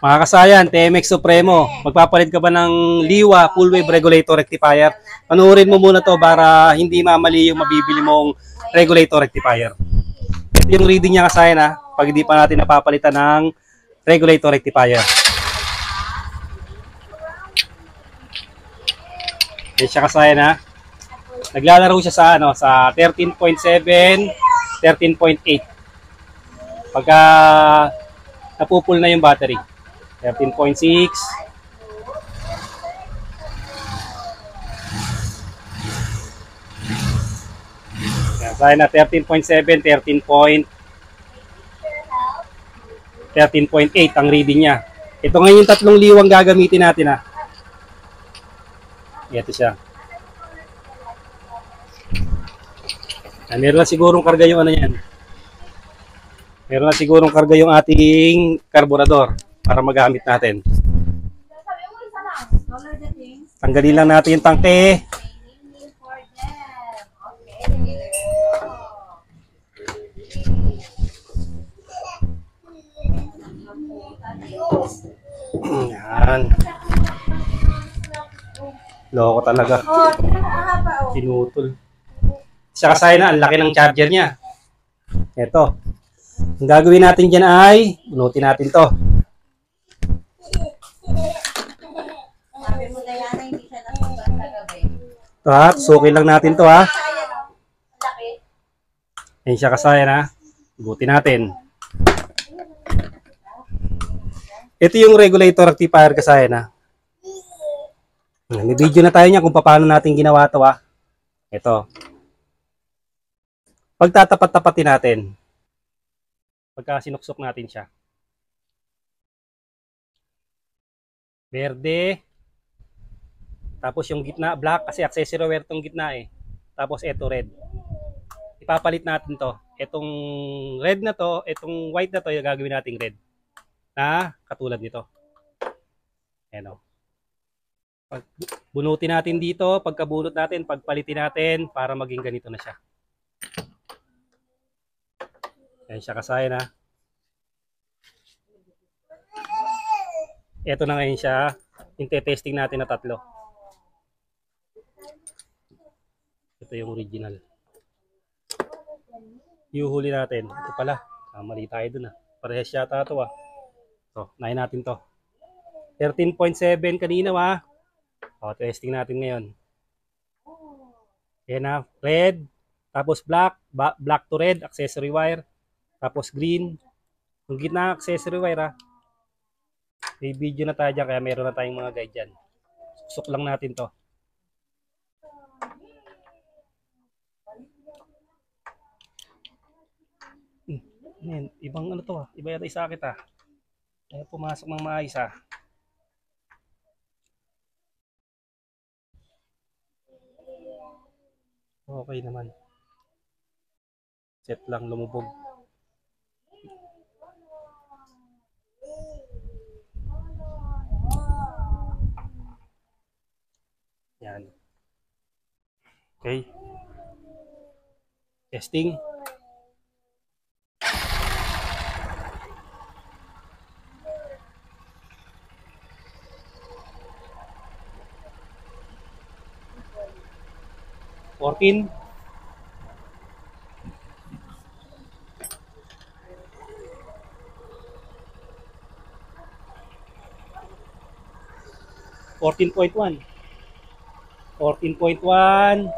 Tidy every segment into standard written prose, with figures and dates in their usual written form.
Mga kasayan, TMX Supremo, magpapalit ka ba ng Liwa Full Wave Regulator Rectifier? Panuorin mo muna to para hindi mamali yung mabibili mong regulator rectifier. Ito yung reading niya kasayan ha, pag hindi pa natin napapalitan ng regulator rectifier. Yan siya kasayan ha. Naglalaro siya sa sa 13.7, 13.8. Pagka napupul na yung battery. 13.6. Kaya na 13.7, 13.8 ang reading niya. Ito ngayon yung tatlong liwang gagamitin natin ha. Ito siya. Meron na sigurong karga yung yan. Meron na sigurong karga yung ating karburador para magamit natin. Tanggalin lang natin yung tangke. Yan. Loko talaga. Pinutol. Siya kasaya na, ang laki ng charger niya. Ito. Ang gagawin natin dyan ay, bunutin natin to. Ito ha, susukin lang natin to ha. Yan siya kasaya na. Bunutin natin. Ito yung regulator rectifier kasaya na. May video na tayo niya kung paano natin ginawa to ha. Ito. Pagtatapat-tapatin natin. Pagka sinuksok natin siya. Verde. Tapos yung gitna, black kasi accessory wire tong gitna eh. Tapos ito red. Ipapalit natin to. Itong red na to, itong white na to, yung gagawin nating red. Na katulad nito. Ayan o. Pag bunutin natin dito, pagkabunot natin, pagpalitin natin para maging ganito na siya. Ayan siya kasaya na. Ito na ngayon siya. Yung testing natin na tatlo. Ito yung original. Iuhuli natin. Ito pala. Mali tayo dun ah. Parehas yata ito ah. So, nahin natin to. 13.7 kanina ah. O, testing natin ngayon. Ayan na. Red. Tapos black. Black to red. Accessory wire. Tapos green. Yung gitna accessory wire ha. May video na tayo dyan kaya meron na tayong mga guide dyan. Susuk lang natin to. Ibang ano to ha. Iba yata isakit ha. Kaya pumasok ng maayos ha. Okay naman. Set lang lumubog. Yan. Okay. Testing. Fourteen. 14.1. 14.1.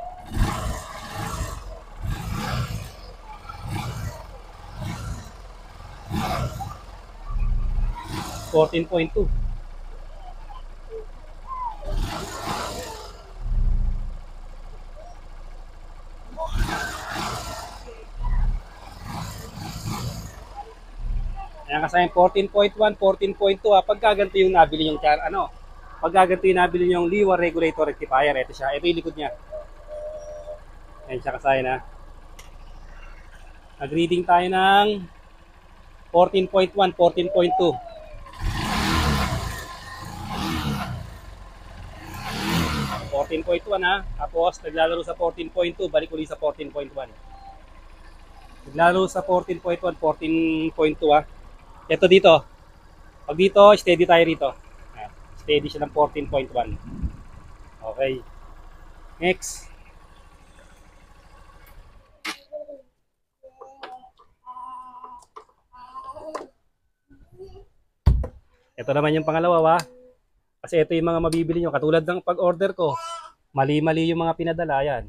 14.2. Ayan kasi 14.1, 14.2 pagka ganito yung nabili yung pagka ganito yung nabili yung Liwa regulator rectifier, ito siya, ito yung likod niya. Ayan siya kasaya na. Nag-reading tayo ng 14.1, 14.2. 14.1 ha. Tapos naglalaro sa 14.2, balik ulit sa 14.1. Naglalaro sa 14.1, 14.2 ha. Ito dito. Pag dito, steady tayo rito. Ayan. Steady siya ng 14.1. Okay. Next. Ito naman yung pangalawa, wa. Kasi ito yung mga mabibili nyo. Katulad ng pag-order ko, mali-mali yung mga pinadala. Yan.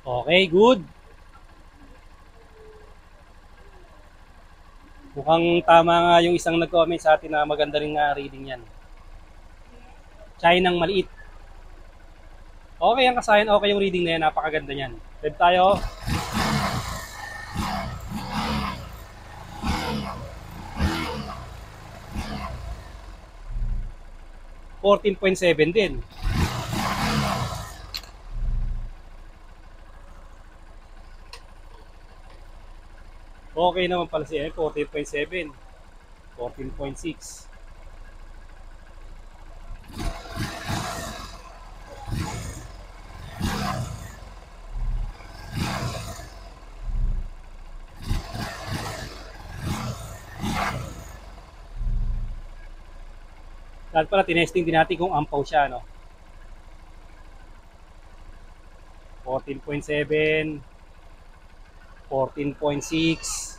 Okay, good. Mukhang tama nga yung isang nag-comment sa atin na maganda rin nga reading yan. Chinang maliit. Okay ang kasayan, okay yung reading na yan. Napakaganda niyan. Read tayo. 14.7 din. Okay naman pala siya. 14.7. 14.6. Dahil pala, tinesting din natin kung ampaw siya, no? 14.7, 14.6,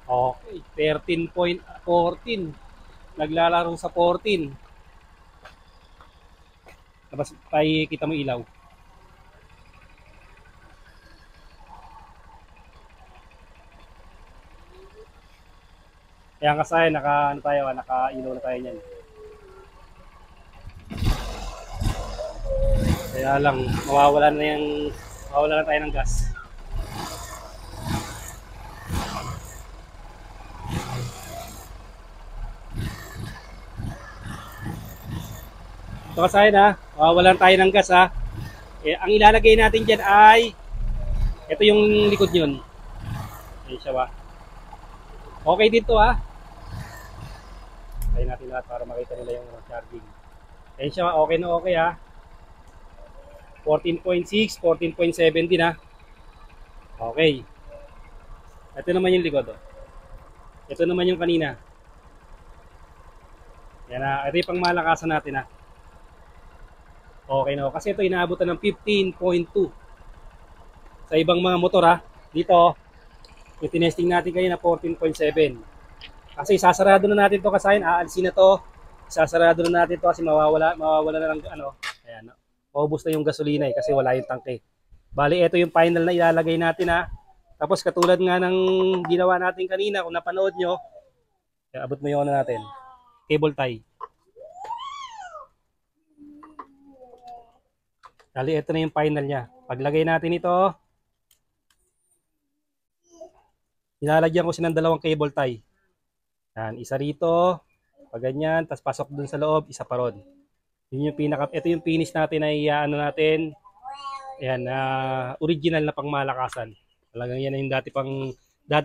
okay, 13.14, naglalaro sa 14. Tapos tayo kita mo ilaw. Kaya kasi naka-ilaw na tayo niyan. Kaya lang, mawawalan na tayo ng gas. Ito kasi mawawalan tayo ng gas ha. Ang ilalagay natin dyan ay, ito yung likod yun. Ayan siya ba? Okay dito ha. Tayo natin lahat para makita nila yung charging. Ayan siya, okay na okay ha. 14.6, 14.7 din ha. Okay. Ito naman yung likod. Ito naman yung kanina. Yan ha. Ito yung pangmalakasan natin ha. Okay na. Kasi ito inaabutan ng 15.2. Sa ibang mga motor ha. Dito, yung tinesting natin kayo na 14.7. Kasi sasarado na natin to kasi aalisin na to. Sasarado na natin to kasi mawawala na lang Ayan. Maubos na yung gasolina kasi wala yung tangke. Bali, ito yung final na ilalagay natin ha. Tapos katulad nga ng ginawa natin kanina, kung napanood nyo, abot mo yung natin. Cable tie. Bali, ito na yung final niya. Paglagay natin ito, nilalagyan ko siya ng dalawang cable tie. Yan, isa rito, pag ganyan, tapos pasok dun sa loob, isa pa ron. Ito yung finish natin na iaano natin. Ayan, original na pangmalakasan. Talagang yan yung dati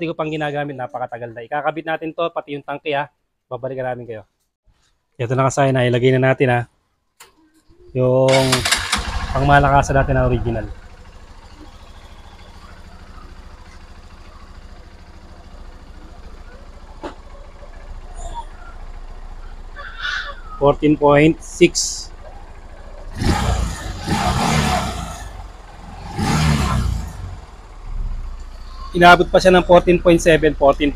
ko pang ginagamit, napakatagal na. Ikakabit natin to, pati yung tangke ha. Babalikan namin kayo. Ito na kasi na, ilagay na natin ha. Yung pangmalakasan natin na original. $14.6. Inabot pa siya ng 14.7, 14.8.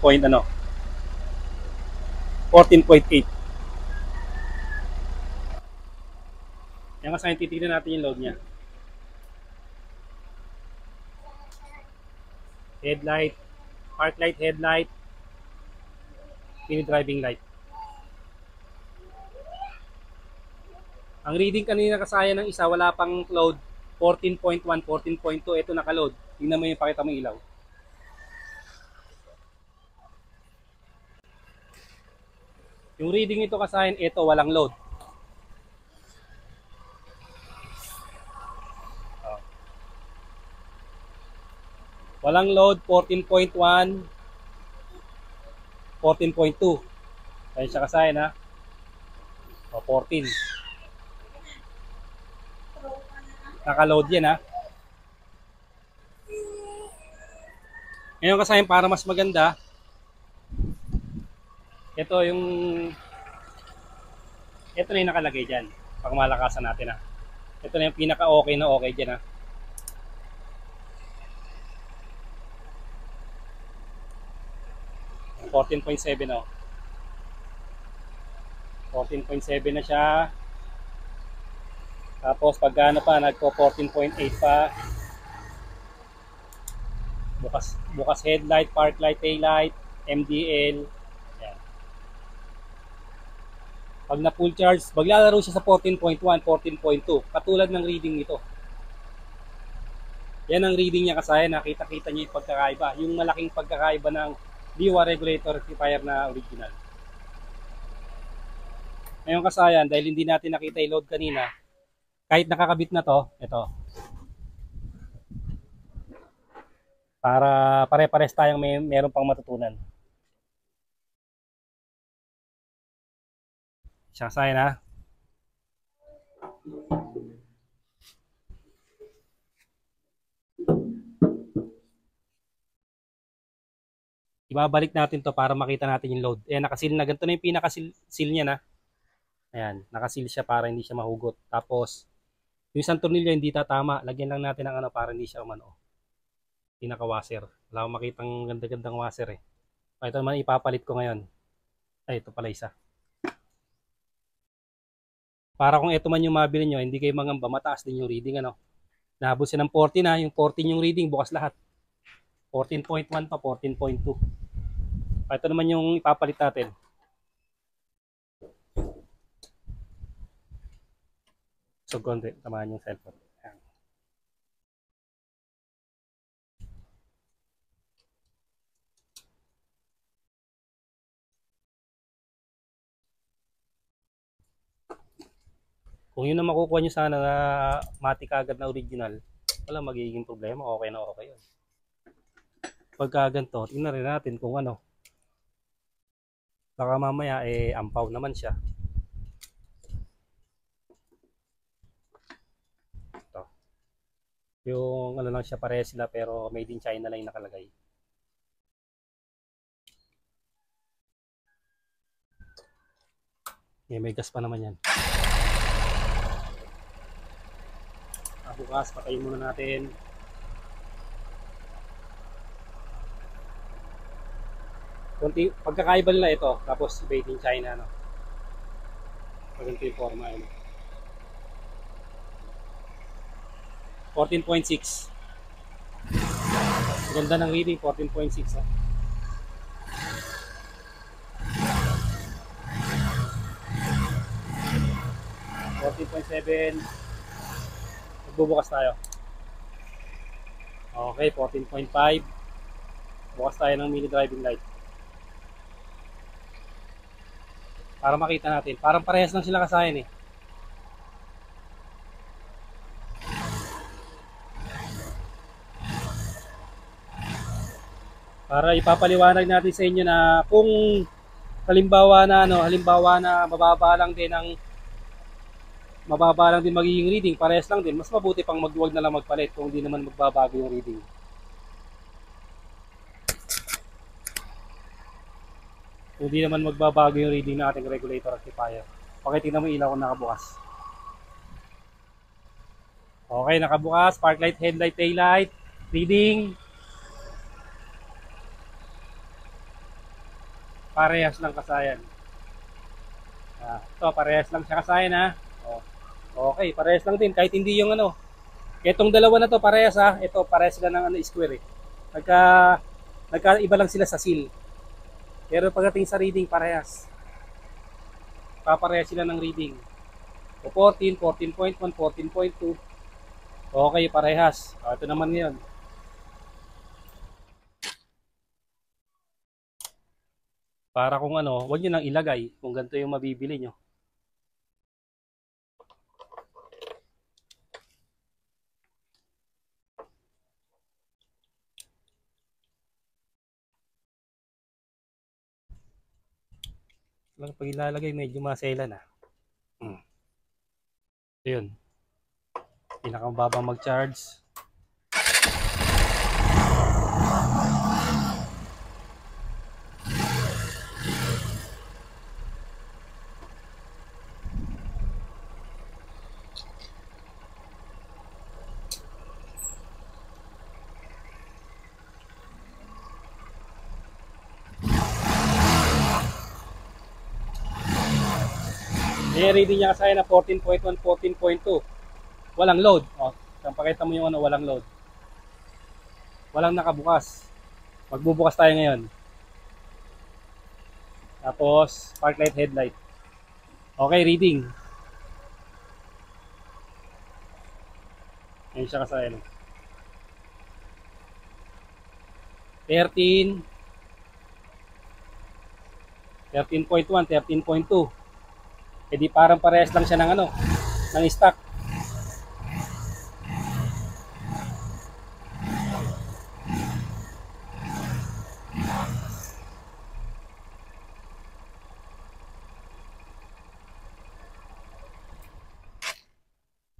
Yan kasi titignan natin yung load niya. Headlight, park light, headlight, mini driving light. Ang reading kanina kasaya ng isa, wala pang load, 14.1, 14.2, ito naka-load. Tingnan mo yung pakita mo ilaw. Yung reading nito kasaya, ito walang load. Walang load, 14.1, 14.2. Ayun siya kasayan ha. O, 14. Naka-load yan ha. Ngayon kasayan para mas maganda, ito na yung nakalagay dyan. Pag malakasan natin ha. Ito na yung pinaka okay na okay dyan ha. 14.7 oh. 14.7 na siya. Tapos pag ano pa, nagpo 14.8 pa. Bukas headlight, park light, tail light, MDL. Yan. Pag na full charge, maglalaro siya sa 14.1, 14.2. Katulad ng reading nito. Yan ang reading niya kasi nakita-kita niyo yung pagkakaiba. Yung malaking pagkakaiba ng Biwa regulator rectifier na original. Ngayon kasayan, dahil hindi natin nakita yung load kanina, kahit nakakabit na to, ito. Para pare-pares tayong meron pang matutunan. Siya kasayan ha. Ibabalik natin to para makita natin yung load. Ayan, nakasil na. Ganito na yung pinakasil niya na. Ayan, nakasil siya para hindi siya mahugot. Tapos, yung isang tornilyo hindi tatama. Lagyan lang natin ng ano para hindi siya umano. Pinaka-washer. Wala akong makitang ganda-gandang washer eh. Ito naman ipapalit ko ngayon. Ay, ito pala isa. Para kung ito man yung mabili nyo, hindi kayo mangamba, mataas din yung reading. Ano? Nahabol siya ng 14 na. Yung 14 yung reading, bukas lahat. 14.1 pa, 14.2. Ito naman yung ipapalit natin. So, konti, tamaan yung cellphone. Ayan. Kung yun ang makukuha nyo sana na matik agad na original, wala magiging problema. Okay na okay yun. Pagka ganito, tingnan rin natin kung ano. Baka mamaya ampaw naman siya. Ito. Yung ano lang siya parehas sila pero made in China lang yung nakalagay. May gas pa naman yan. Bukas, patayin muna natin. Kunti, pagkakaiba nila ito, tapos made in China, no? Pag ito yung forma, ano? 14.6. Ganda ng reading, 14.6. Oh. 14.7. Magbubukas tayo. Okay, 14.5. Bukas tayo ng mini driving light. Para makita natin. Parang parehas lang sila kasayan eh. Para ipapaliwanag natin sa inyo na kung halimbawa na mababa lang din magiging reading, parehas lang din, mas mabuti pang magduwag na lang magpalit kung hindi naman magbabago yung reading. Kung hindi naman magbabago yung reading ng ating regulator rectifier. Pakitingnan mo ilaw kung nakabukas. Okay, nakabukas. Park light, headlight, tail light. Reading. Parehas lang kasayan. Ito, parehas lang siya kasayan ha. Okay, parehas lang din. Kahit hindi yung ano. Itong dalawa na to parehas ha. Ito, parehas sila ng square eh. Nagkaiba lang sila sa seal. Pero pagdating sa reading, parehas. Paparehas sila ng reading. 14, 14.1, 14.2. Okay, parehas. Ito naman ngayon. Para kung ano, huwag nyo nang ilagay kung ganito yung mabibili nyo. Lang pag ilalagay, medyo masela na. So yun, pinakamababang mag-charge. I-reading niya kasi na 14.1, 14.2. Walang load. O, pakita mo yung ano, walang load. Walang nakabukas. Magbubukas tayo ngayon. Tapos, park light, headlight. Okay, reading. Ayun siya kasi ano. 13, 13.1, 13.2. E di parang parehas lang siya ng ano, ng stock.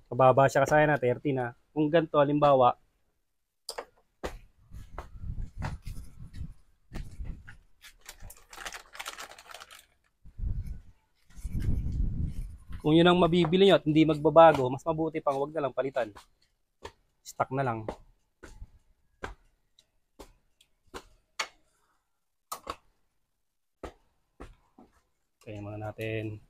Kababa siya kasi na 13 na. Kung ganito, halimbawa, kung yun ang mabibili nyo at hindi magbabago, mas mabuti pang wag na lang palitan. Stock na lang. Kaya mga natin.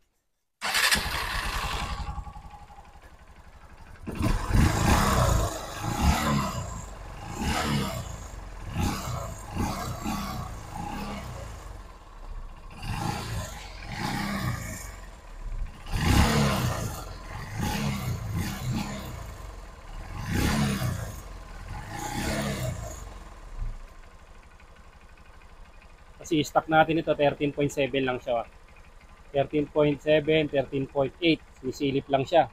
Kasi stock natin ito 13.7 lang siya. 13.7, 13.8. Sisilip lang siya.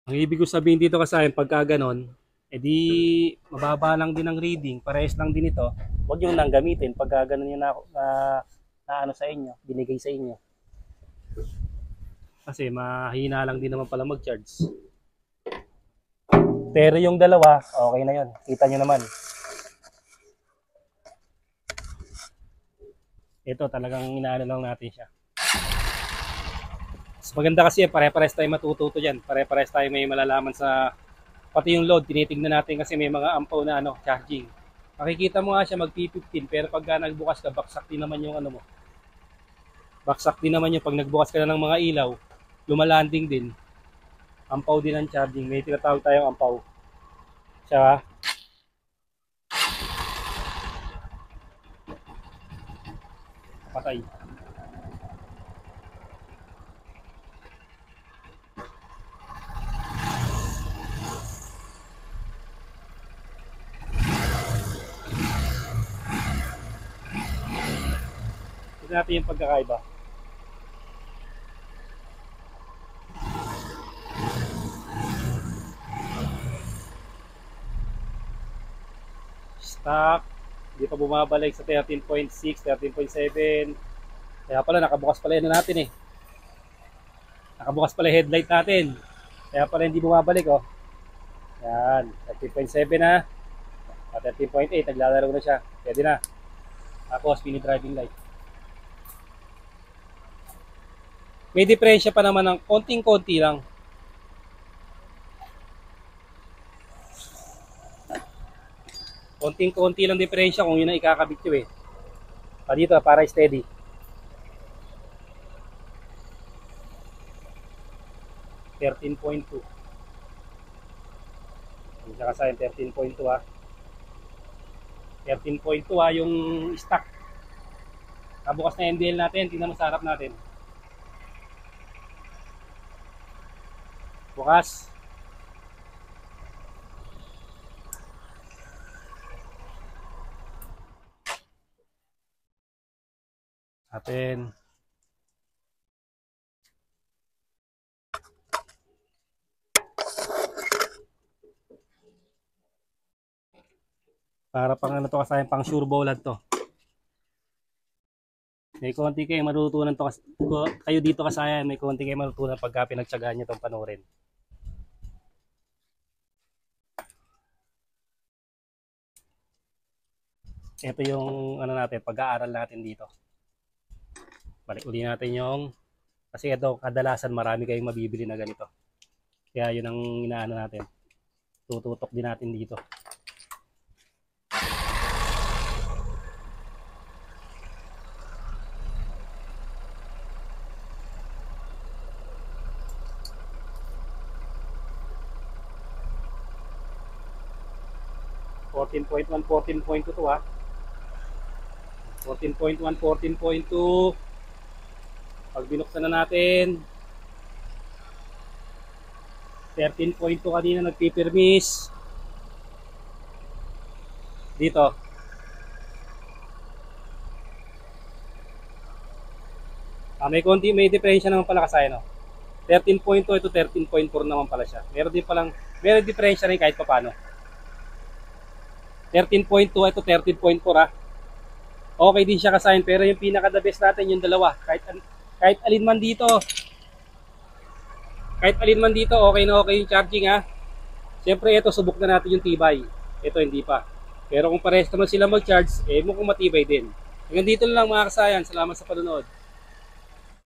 Ang ibig ko sabihin dito kasi pagka ganon, edi mababa lang din ang reading, parehas lang din ito. Huwag yung nang gamitin pagka ganon yung na ano sa inyo, binigay sa inyo. Kasi mahina lang din naman pala mag-charge. Pero yung dalawa, okay na yun. Kita nyo naman. Ito talagang inaano lang natin siya. Mas maganda kasi pare-pares tayo matututo dyan. Pare-pares tayo may malalaman sa pati yung load. Tinitignan natin kasi may mga ampaw na ano, charging. Makikita mo nga siya mag P15 pero pagka nagbukas ka, baksak din naman yung ano mo. Baksak din naman yung pag nagbukas ka na ng mga ilaw, lumalanding din. Ampaw din ang charging. May tinatawag tayong ampaw. Siya. Patay. Tignan natin yung pagkakaiba. Stock. Hindi pa bumabalik sa 13.6, 13.7. Kaya pala nakabukas pala yun natin eh. Nakabukas pala headlight natin. Kaya pala hindi bumabalik oh. Yan, 13.7 na. 13.8, naglalaro na siya. Pwede na. Tapos, mini driving light. May diferensya pa naman ng konting-konti lang. Konting-konti lang diferensya kung yun ang ikakabit nyo eh. Dito, para steady. 13.2. Saka sa 13.2 ha. 13.2 ha, yung stock. Kabukas na NDL natin, tingnan mo sa harap natin. Bukas. Atin. Para pang ano to kasi pang sure bowlan to. May konti kayo matutunan to kayo dito kasayan, may konti kayo matutunan pagka pinagtiyagaan niyo tong panurin. Ito yung ano natin, pag-aaral natin dito. Balik uli natin yung kasi ito kadalasan marami kayong mabibili na ganito. Kaya yun ang inaano natin. Tututok din natin dito. Fourteen point one, 14.2 to ha. 14.1, 14.2. Pag binuksan na natin, 13.2 kanina nagpipirmis. Dito. May diferensya naman pala kasi no. 13.2 ito 13.4 naman pala siya. Meron diferensya rin kahit paano. 13.2 ito 13.4 ha. Okay din siya kasayin pero yung pinaka the best natin yung dalawa. Kahit alin man dito. Okay na okay yung charging ha. Siyempre ito subok na natin yung tibay. Ito hindi pa. Pero kung parehas naman sila mag-charge, mukhang matibay din. Hanggang dito lang mga kasayan. Salamat sa panonood.